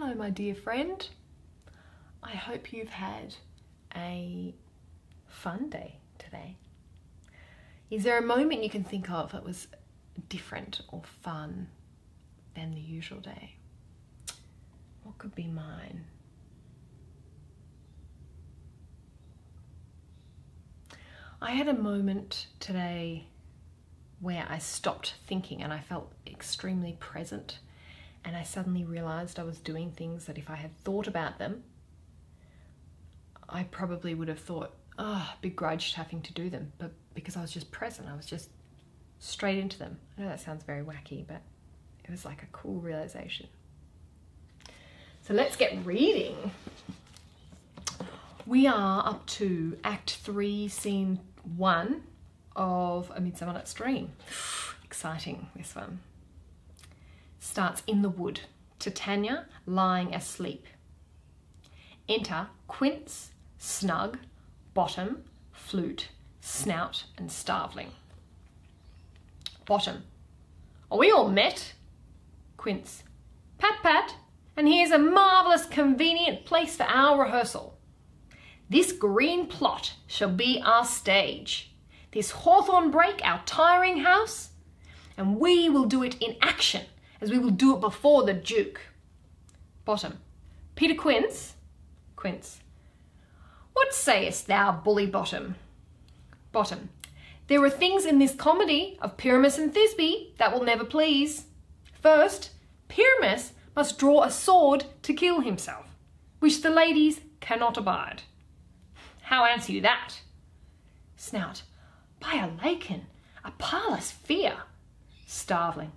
Hello, my dear friend. I hope you've had a fun day today. Is there a moment you can think of that was different or fun than the usual day? What could be mine? I had a moment today where I stopped thinking and I felt extremely present, and I suddenly realized I was doing things that if I had thought about them, I probably would have thought, oh, begrudged having to do them. But because I was just present, I was just straight into them. I know that sounds very wacky, but it was like a cool realization. So let's get reading. We are up to Act 3, Scene 1 of A Midsummer Night's Dream. Exciting, this one. Starts in the wood. Titania lying asleep. Enter Quince, Snug, Bottom, Flute, Snout and Starveling. Bottom. Are we all met? Quince. Pat pat, and here's a marvellous convenient place for our rehearsal. This green plot shall be our stage, this hawthorn brake our tiring house, and we will do it in action as we will do it before the Duke. Bottom. Peter Quince. Quince. What sayest thou, bully Bottom? Bottom. There are things in this comedy of Pyramus and Thisbe that will never please. First, Pyramus must draw a sword to kill himself, which the ladies cannot abide. How answer you that? Snout. By a laken, a parlous fear. Starveling.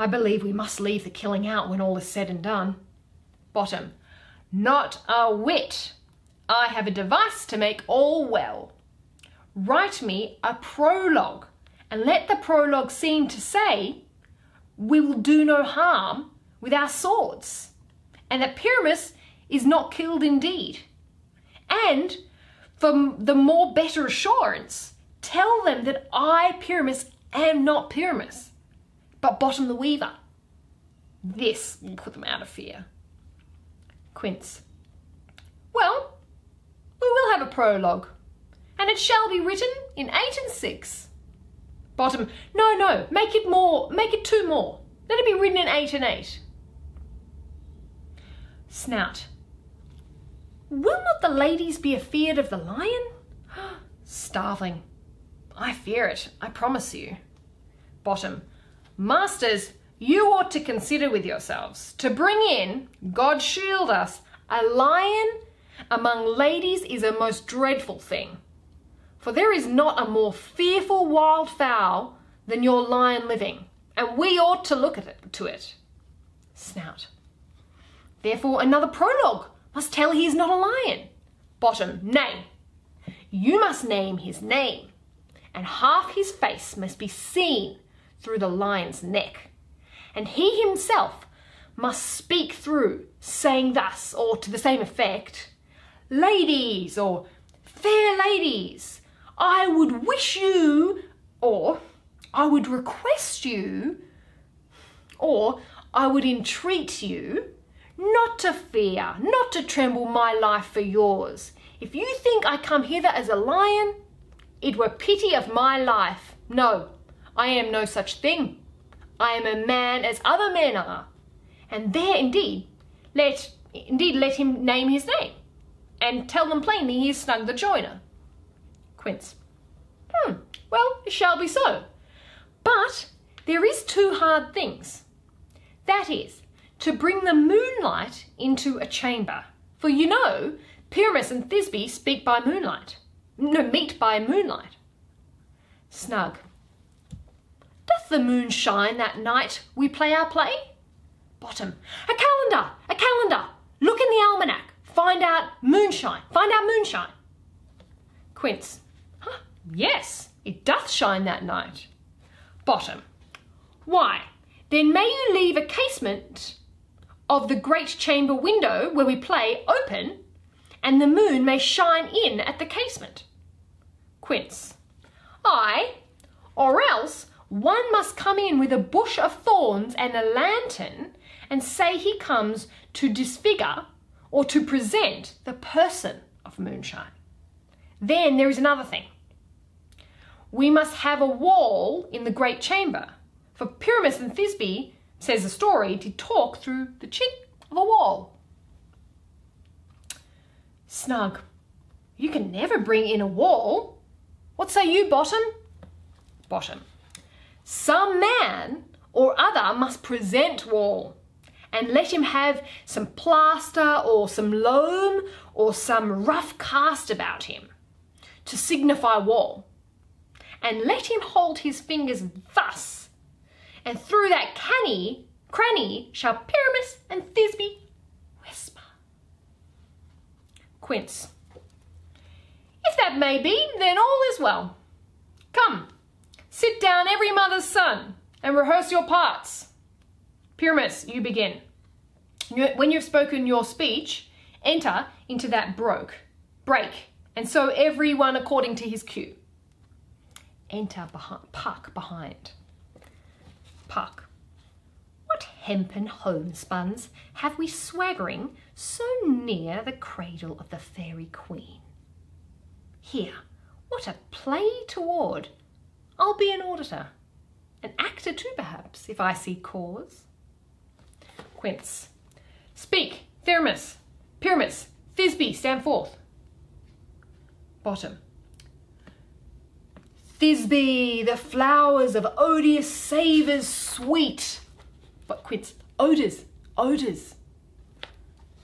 I believe we must leave the killing out when all is said and done. Bottom. Not a whit. I have a device to make all well. Write me a prologue, and let the prologue seem to say, we will do no harm with our swords, and that Pyramus is not killed indeed. And for the more better assurance, tell them that I, Pyramus, am not Pyramus, but Bottom the Weaver. This will put them out of fear. Quince. Well, we will have a prologue, and it shall be written in 8 and 6. Bottom. No, make it 2 more. Let it be written in 8 and 8. Snout. Will not the ladies be afeard of the lion? Starveling. I fear it, I promise you. Bottom. Masters, you ought to consider with yourselves to bring in, God shield us, a lion among ladies is a most dreadful thing. For there is not a more fearful wild fowl than your lion living, and we ought to look to it. Snout. Therefore another prologue must tell he is not a lion. Bottom. Nay, you must name his name, and half his face must be seen through the lion's neck, and he himself must speak through, saying thus, or to the same effect, ladies, or fair ladies, I would wish you, or I would request you, or I would entreat you, not to fear, not to tremble my life for yours. If you think I come hither as a lion, it were pity of my life. No, I am no such thing. I am a man as other men are. And there indeed let him name his name, and tell them plainly he is Snug the joiner. Quince. Well, it shall be so. But there is 2 hard things. That is, to bring the moonlight into a chamber. For you know, Pyramus and Thisbe speak by moonlight. No, meet by moonlight. Snug. Doth the moon shine that night we play our play? Bottom. A calendar! A calendar! Look in the almanac. Find out moonshine. Find out moonshine. Quince. Yes, it doth shine that night. Bottom. Why, then may you leave a casement of the great chamber window where we play open, and the moon may shine in at the casement. Quince. Aye, or else one must come in with a bush of thorns and a lantern, and say he comes to disfigure or to present the person of moonshine. Then there is another thing. We must have a wall in the great chamber, for Pyramus and Thisbe, says the story, did talk through the chink of a wall. Snug, you can never bring in a wall. What say you, Bottom? Bottom, some man or other must present wall, and let him have some plaster or some loam or some rough cast about him to signify wall, and let him hold his fingers thus, and through that cranny shall Pyramus and Thisbe whisper. Quince, if that may be, then all is well. Come, sit down every mother's son and rehearse your parts. Pyramus, you begin. When you've spoken your speech, enter into that break, and so everyone according to his cue. Enter Puck behind. Puck, what hempen homespuns have we swaggering so near the cradle of the fairy queen? Here, what a play toward! I'll be an auditor, an actor too perhaps, if I see cause. Quince, speak, Pyramus, Thisbe, stand forth. Bottom, Thisbe, the flowers of odious savours sweet. But Quince, odours.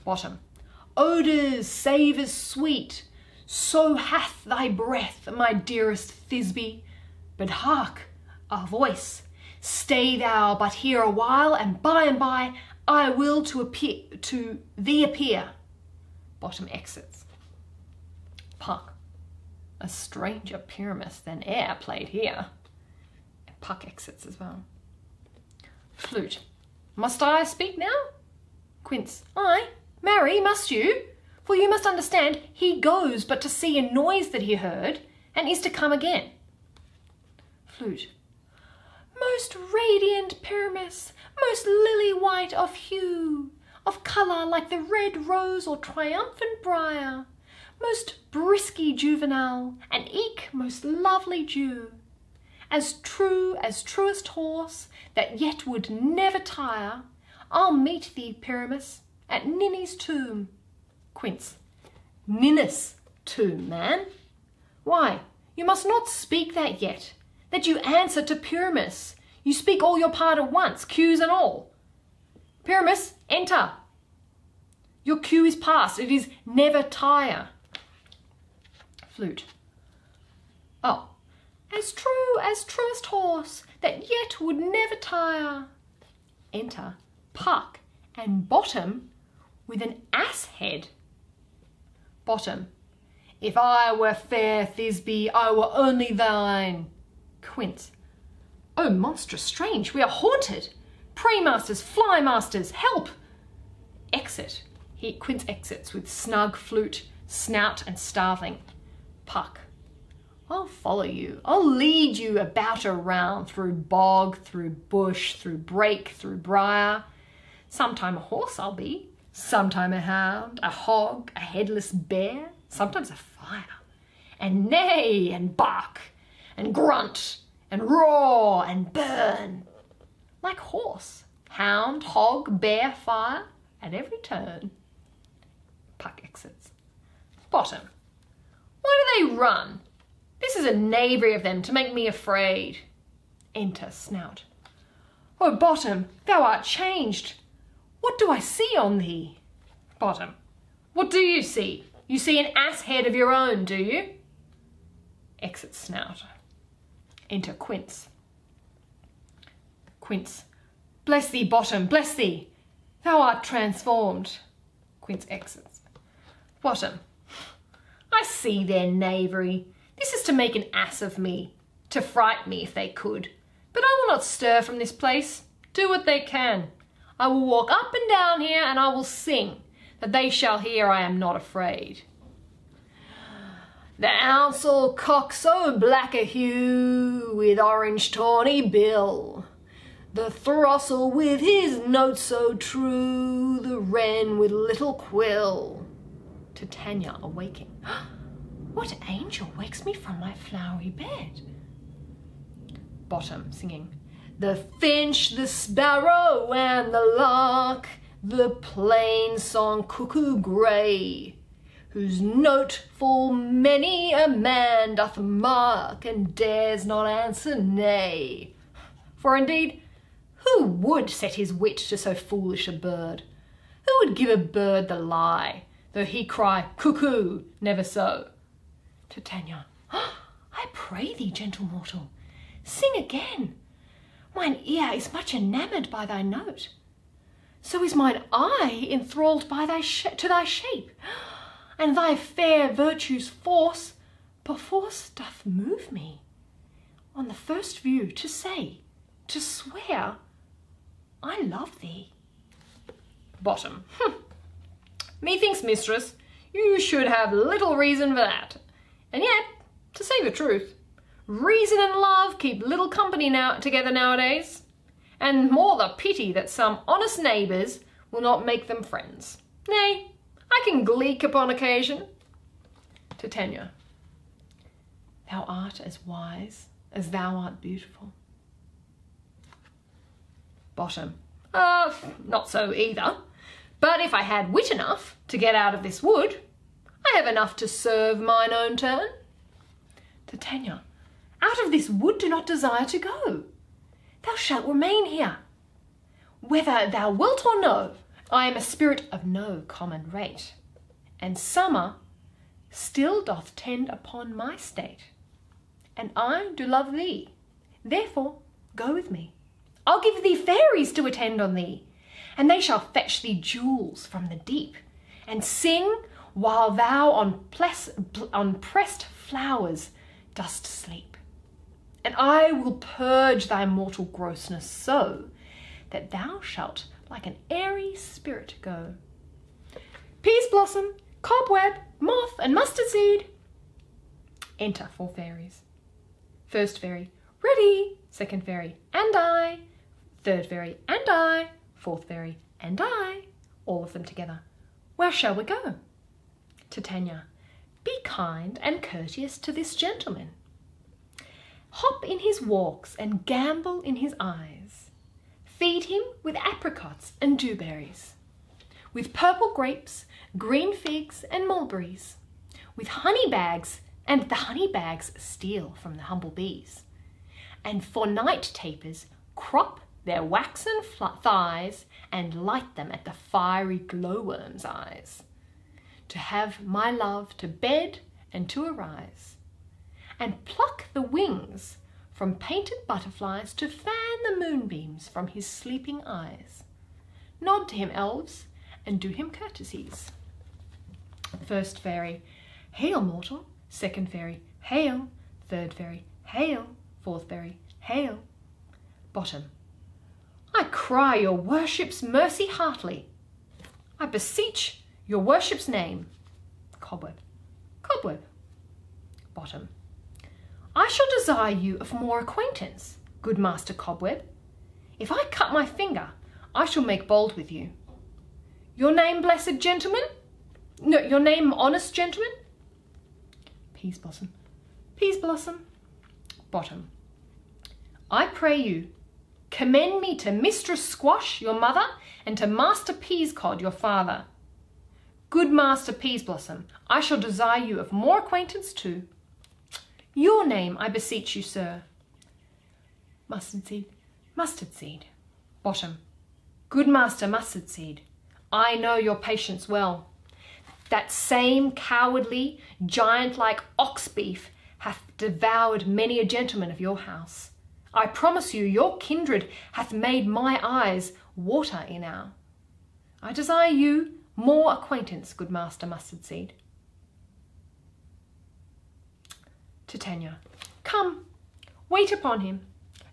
Bottom, odours, savours sweet, so hath thy breath, my dearest Thisbe. But hark, a voice, stay thou but here a while, and by I will to thee appear. Bottom exits. Puck, a stranger Pyramus than e'er played here. And Puck exits as well. Flute, must I speak now? Quince, aye, marry, must you? For you must understand, he goes but to see a noise that he heard, and is to come again. Flute, most radiant Pyramus, most lily-white of hue, of colour like the red rose or triumphant briar, most brisky juvenile, and eke most lovely Jew, as true as truest horse that yet would never tire, I'll meet thee, Pyramus, at Ninny's tomb. Quince, Ninnis' tomb, man. Why, you must not speak that yet, that you answer to Pyramus. You speak all your part at once, cues and all. Pyramus, enter. Your cue is past, it is never tire. Flute, oh, as true as truest horse that yet would never tire. Enter Puck and Bottom with an ass head. Bottom, if I were fair Thisbe, I were only thine. Quince, oh, monstrous strange, we are haunted. Pray, masters, fly, masters, help. Exit. Quince exits with Snug, Flute, Snout and Starveling. Puck, I'll follow you. I'll lead you about around through bog, through bush, through brake, through briar. Sometime a horse I'll be, sometime a hound, a hog, a headless bear, sometimes a fire, and neigh and bark and grunt and roar and burn. Like horse, hound, hog, bear, fire, at every turn. Puck exits. Bottom, why do they run? This is a knavery of them to make me afraid. Enter Snout. Oh, Bottom, thou art changed. What do I see on thee? Bottom, what do you see? You see an ass head of your own, do you? Exit Snout. Enter Quince. Quince, bless thee, Bottom, bless thee. Thou art transformed. Quince exits. Bottom, I see their knavery. This is to make an ass of me, to fright me if they could. But I will not stir from this place. Do what they can. I will walk up and down here, and I will sing, that they shall hear I am not afraid. The ounsel cock so black a hue, with orange tawny bill, The throstle with his note so true, the wren with little quill. Titania awaking. What angel wakes me from my flowery bed? Bottom singing. The finch, the sparrow and the lark, the plain song cuckoo grey, whose note full many a man doth mark, and dares not answer nay. For indeed, who would set his wit to so foolish a bird? Who would give a bird the lie, though he cry cuckoo, never so? Titania. I pray thee, gentle mortal, sing again. Mine ear is much enamoured by thy note. So is mine eye enthralled by to thy shape, and thy fair virtue's force perforce doth move me, on the first view, to say, to swear, I love thee. Bottom. Methinks, mistress, you should have little reason for that. And yet, to say the truth, reason and love keep little company together nowadays, and more the pity that some honest neighbours will not make them friends. Nay, I can gleek upon occasion. Titania. Thou art as wise as thou art beautiful. Bottom. Not so either. But if I had wit enough to get out of this wood, I have enough to serve mine own turn. Titania. Out of this wood do not desire to go. Thou shalt remain here. Whether thou wilt or no, I am a spirit of no common rate, and summer still doth tend upon my state, and I do love thee. Therefore go with me. I'll give thee fairies to attend on thee, and they shall fetch thee jewels from the deep, and sing while thou on pressed flowers dost sleep. And I will purge thy mortal grossness so that thou shalt like an airy spirit go. Peas blossom, cobweb, moth, and mustard seed. Enter 4 fairies. First fairy, ready. Second fairy, and I. Third fairy, and I. Fourth fairy, and I. All of them together. Where shall we go? Titania, be kind and courteous to this gentleman. Hop in his walks and gambol in his eyes. Feed him with apricots and dewberries, with purple grapes, green figs and mulberries, with honey bags, and the honey bags steal from the humble bees. And for night tapers, crop their waxen thighs and light them at the fiery glowworm's eyes. To have my love to bed and to arise, and pluck the wings from painted butterflies to fan the moonbeams from his sleeping eyes. Nod to him, elves, and do him courtesies. First fairy, hail, mortal. Second fairy, hail. Third fairy, hail. Fourth fairy, hail. Bottom, I cry your worship's mercy heartily. I beseech your worship's name. Cobweb, cobweb. Bottom, I shall desire you of more acquaintance, good Master Cobweb. If I cut my finger, I shall make bold with you. Your name, blessed gentleman? No, your name, honest gentleman? Peas blossom, peas blossom. Bottom, I pray you, commend me to Mistress Squash, your mother, and to Master Peascod, your father. Good Master Peas blossom, I shall desire you of more acquaintance too. Your name, I beseech you, sir. Mustard seed, mustard seed. Bottom, good Master Mustard seed, I know your patience well. That same cowardly, giant-like ox beef hath devoured many a gentleman of your house. I promise you, your kindred hath made my eyes water enow. I desire you more acquaintance, good Master Mustard seed. Titania, come, wait upon him,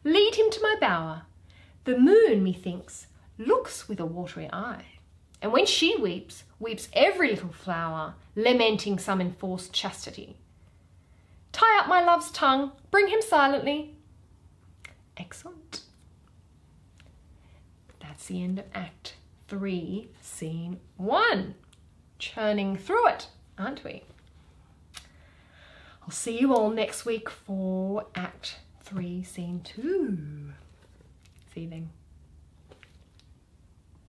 lead him to my bower. The moon, methinks, looks with a watery eye, and when she weeps, weeps every little flower, lamenting some enforced chastity. Tie up my love's tongue, bring him silently. Excellent. that's the end of Act 3, Scene 1. Churning through it, aren't we? I'll see you all next week for Act 3, Scene 2. See you then.